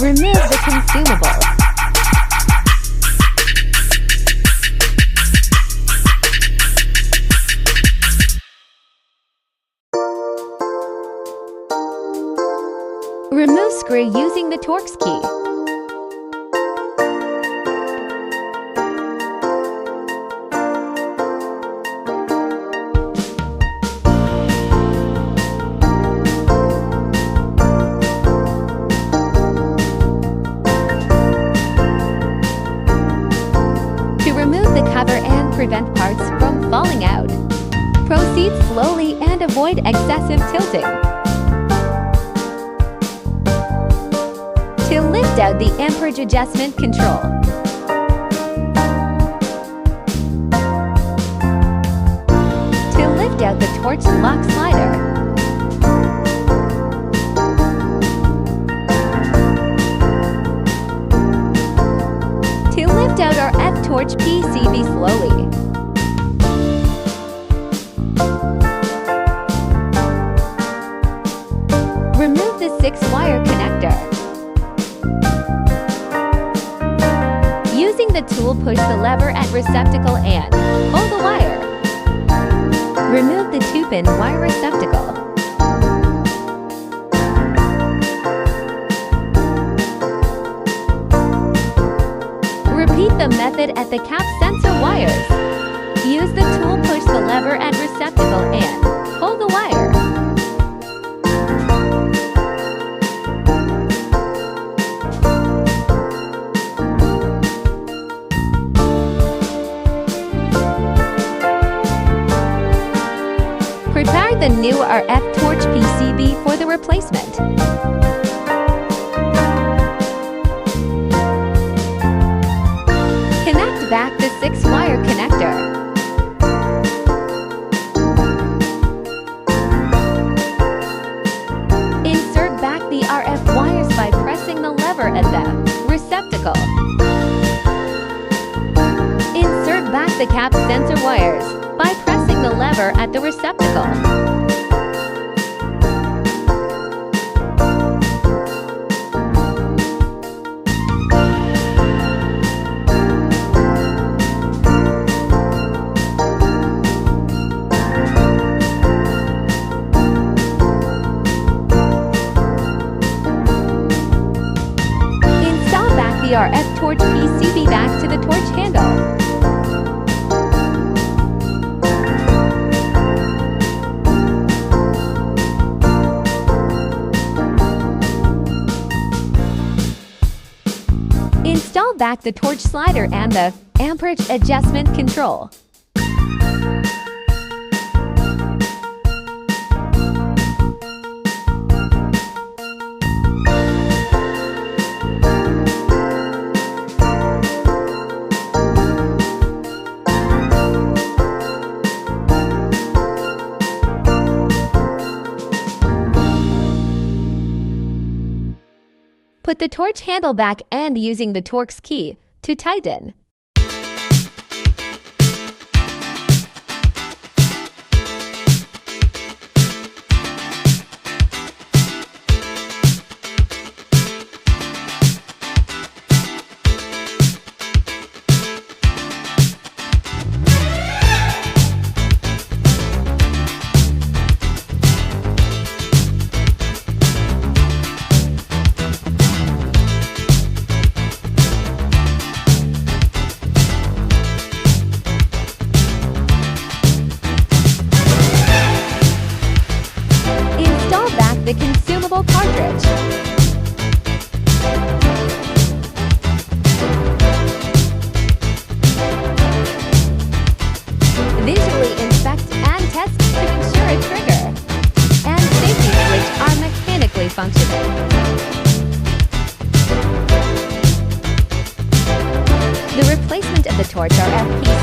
Remove the consumables. Remove screw using the Torx key. To remove the cover and prevent parts from falling out, proceed slowly and avoid excessive tilting. To lift out the amperage adjustment control. To lift out the torch lock slider. To lift out our RF Torch PCB slowly. Remove the 6-wire connector. Using the tool, push the lever at receptacle and hold the wire. Remove the 2-pin wire receptacle. Repeat the method at the cap sensor wires. Use the tool, push the lever at receptacle and hold the wire. Prepare the new RF Torch PCB for the replacement. Connect back the 6-wire connector. Insert back the RF wires by pressing the lever at the receptacle. Insert back the cap sensor wires by pressing the lever at the receptacle. Install back the RF Torch PCB back to the torch handle. Install back the torch slider and the amperage adjustment control. Put the torch handle back and using the Torx key to tighten. The consumable cartridge. Visually inspect and test to ensure a trigger and safety switch are mechanically functioning. The replacement of the torch RF PCB